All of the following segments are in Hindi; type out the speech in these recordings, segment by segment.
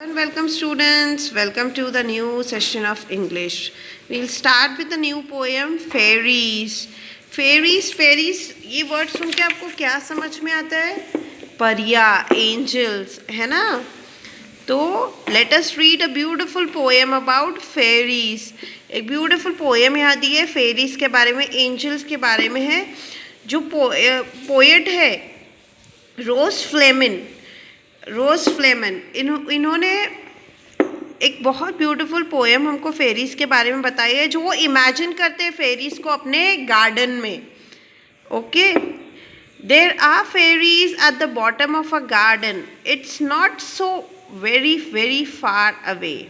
And welcome students, welcome to the new session of English. We'll start with the new poem Fairies. Fairies ये वर्ड सुन के आपको क्या समझ में आता है? परिया, angels, है ना? तो let us read a beautiful poem about fairies. एक beautiful poem यहाँ दी है fairies के बारे में, angels के बारे में है. जो poet है रोज फ्लेमन इन्होंने एक बहुत ब्यूटीफुल पोएम हमको फेरीज के बारे में बताई है जो वो इमेजिन करते हैं फेरीज को अपने गार्डन में. Okay, there are fairies at the bottom of a garden. It's not so very very far away.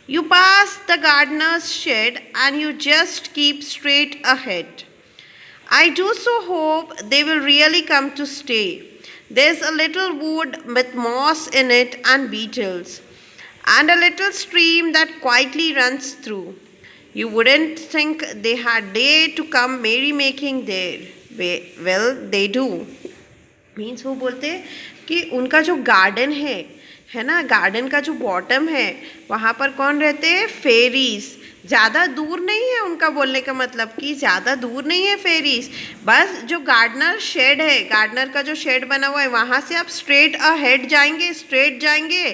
You pass the gardener's shed and you just keep straight ahead. I do so hope they will really come to stay. There's a little wood with moss in it and beetles, and a little stream that quietly runs through. You wouldn't think they had dared to come merrymaking there. Well, they do. Means वो बोलते हैं कि उनका जो गार्डन है ना, गार्डन का जो बॉटम है वहाँ पर कौन रहते हैं? फेरीज. ज़्यादा दूर नहीं है उनका बोलने का मतलब कि ज़्यादा दूर नहीं है फेरीज. बस जो गार्डनर शेड है, गार्डनर का जो शेड बना हुआ है वहाँ से आप स्ट्रेट जाएंगे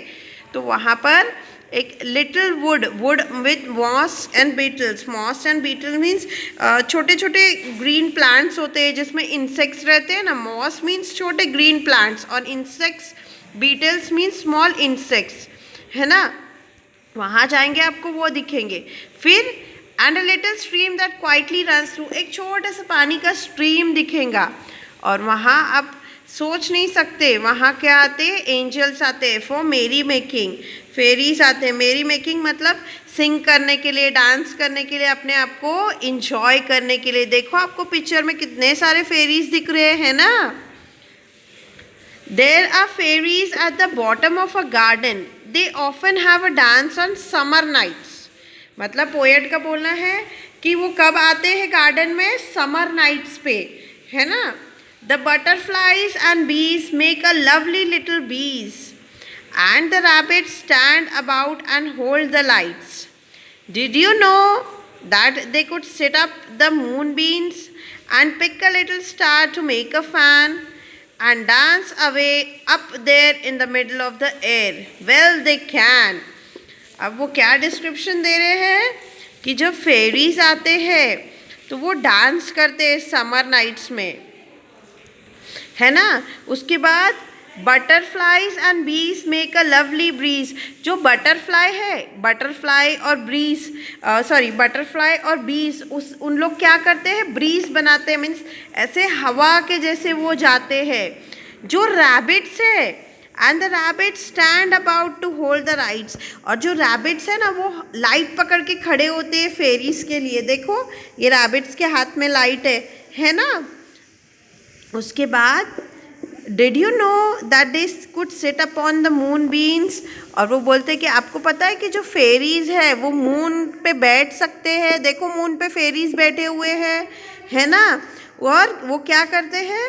तो वहाँ पर एक little wood with moss and beetles. Moss and beetle means छोटे छोटे ग्रीन प्लांट्स होते हैं जिसमें इंसेक्ट्स रहते हैं ना. मॉस मीन्स छोटे ग्रीन प्लांट्स और insects, beetles means small insects, है ना. वहाँ जाएंगे आपको वो दिखेंगे. फिर and a little stream that quietly runs through, एक छोटा सा पानी का स्ट्रीम दिखेगा. और वहाँ आप सोच नहीं सकते वहाँ क्या आते हैं? एंजल्स आते हैं फॉर मेरी मेकिंग. फेरीज आते हैं मेरी मेकिंग मतलब सिंग करने के लिए, डांस करने के लिए, अपने आप को इंजॉय करने के लिए. देखो आपको पिक्चर में कितने सारे फेरीज दिख रहे हैं ना. There are fairies at the bottom of a garden. They often have a dance on summer nights. मतलब पोएट का बोलना है कि वो कब आते हैं गार्डन में? समर नाइट्स पे, है ना. The butterflies and bees make a lovely little breeze, and the rabbits stand about and hold the lights. Did you know that they could sit up the moonbeams and pick a little star to make a fan? And dance away up there in the middle of the air. Well, they can. अब वो क्या डिस्क्रिप्शन दे रहे हैं कि जब फेरीज आते हैं तो वो डांस करते हैं समर नाइट्स में, है ना. उसके बाद बटरफ्लाईज एंड बीज मेक अ लवली ब्रीज. जो बटरफ्लाई है, बटरफ्लाई और बीज उन लोग क्या करते हैं? ब्रीज बनाते हैं. मीन्स ऐसे हवा के जैसे वो जाते हैं. जो रैबिट्स है and the rabbits stand about to hold the lights, और जो रैबिट्स है ना वो लाइट पकड़ के खड़े होते हैं फेरीज के लिए. देखो ये रैबिट्स के हाथ में लाइट है ना. उसके बाद did you know that they could seat upon the moon beans. और वो बोलते हैं कि आपको पता है कि जो फेरीज है वो मून पे बैठ सकते हैं. देखो मून पे फेरीज बैठे हुए हैं, है ना. और वो क्या करते हैं?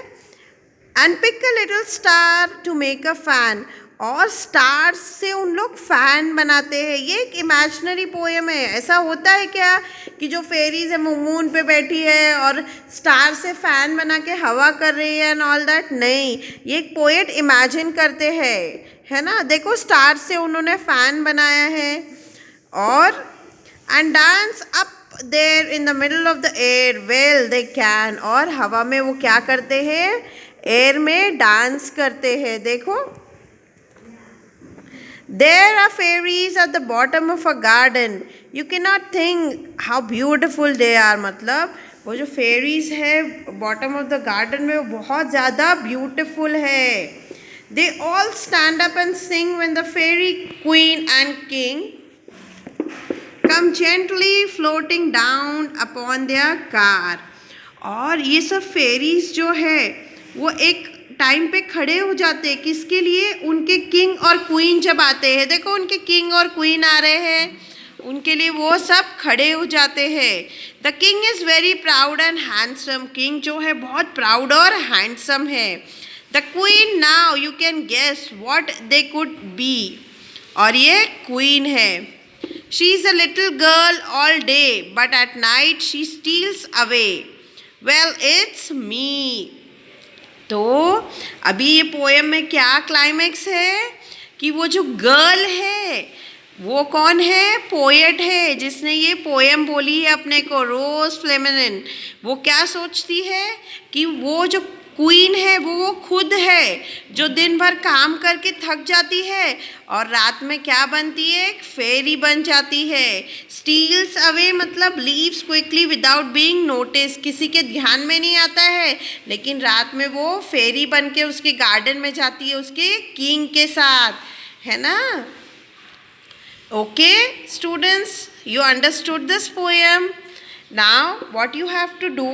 And pick a little star to make a fan. और स्टार्स से उन लोग फैन बनाते हैं. ये एक इमेजिनरी पोएम है. ऐसा होता है क्या कि जो फेरीज है वो मून पे बैठी है और स्टार से फैन बना के हवा कर रही है एंड ऑल दैट? नहीं, ये एक पोएट इमेजिन करते हैं, है ना. देखो स्टार से उन्होंने फैन बनाया है. और and dance up there in the middle of the air. Well they can. और हवा में वो क्या करते हैं? एयर में डांस करते हैं. देखो There are fairies at the bottom of a garden. You cannot think how beautiful they are. मतलब वो जो fairies है bottom of the garden में वो बहुत ज़्यादा beautiful है. They all stand up and sing when the fairy queen and king come gently floating down upon their car. और ये सब fairies जो है वो एक टाइम पे खड़े हो जाते हैं. किसके लिए? उनके किंग और क्वीन जब आते हैं. देखो उनके किंग और क्वीन आ रहे हैं, उनके लिए वो सब खड़े हो जाते हैं. The king is very proud and handsome. King जो है बहुत प्राउड और हैंडसम है. The queen, now you can guess what they could be. और ये क्वीन है। She is a little girl all day but at night she steals away, well it's me. तो अभी ये पोएम में क्या क्लाइमेक्स है कि वो जो गर्ल है वो कौन है, पोएट है जिसने ये पोएम बोली है अपने को, रोज फ्लेमिनिन। वो क्या सोचती है कि वो जो क्वीन है वो खुद है जो दिन भर काम करके थक जाती है और रात में क्या बनती है, एक फेरी बन जाती है। स्टील्स अवे मतलब leaves quickly without being notice, किसी के ध्यान में नहीं आता है, लेकिन रात में वो फेरी बन के उसके गार्डन में जाती है उसके किंग के साथ, है ना। Okay students, you understood this poem. Now what you have to do,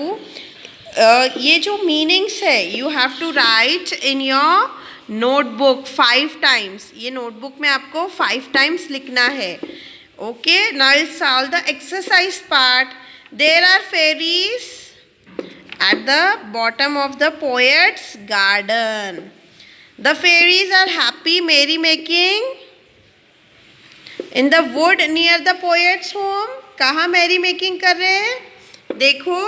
ये जो मीनिंग्स है you have to write in your notebook 5 times. ये नोटबुक में आपको 5 टाइम्स लिखना है। Okay, now will solve the exercise part. There are fairies at the bottom of the poet's garden. The fairies are happy merry making in the wood near the poet's home. कहाँ merry making कर रहे हैं, देखो।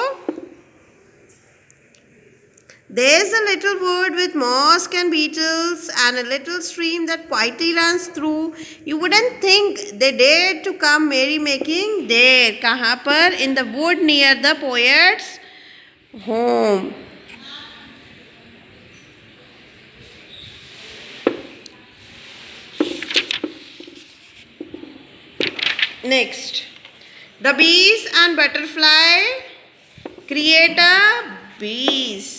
There's a little wood with moss and beetles and a little stream that quietly runs through. You wouldn't think they dared to come merry making there. कहाँ पर, in the wood near the poet's home. Next, the bees and butterfly create a bees.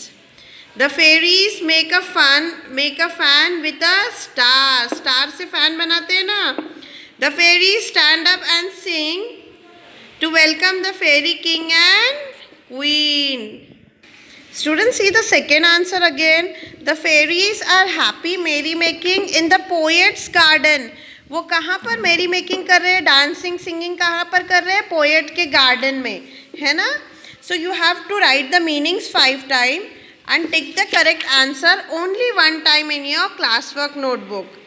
The fairies make a fan with a star. Star से fan बनाते हैं ना। The fairies stand up and sing to welcome the fairy king and queen. Students, see the second answer again. The fairies are happy merry making in the poet's garden. वो कहाँ पर मेरी मेकिंग कर रहे हैं, डांसिंग सिंगिंग कहाँ पर कर रहे हैं, पोएट के गार्डन में, है ना। So you have to write the meanings 5 time and take the correct answer only 1 time in your classwork notebook.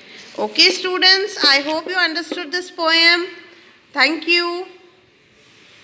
Okay students, I hope you understood this poem. Thank you.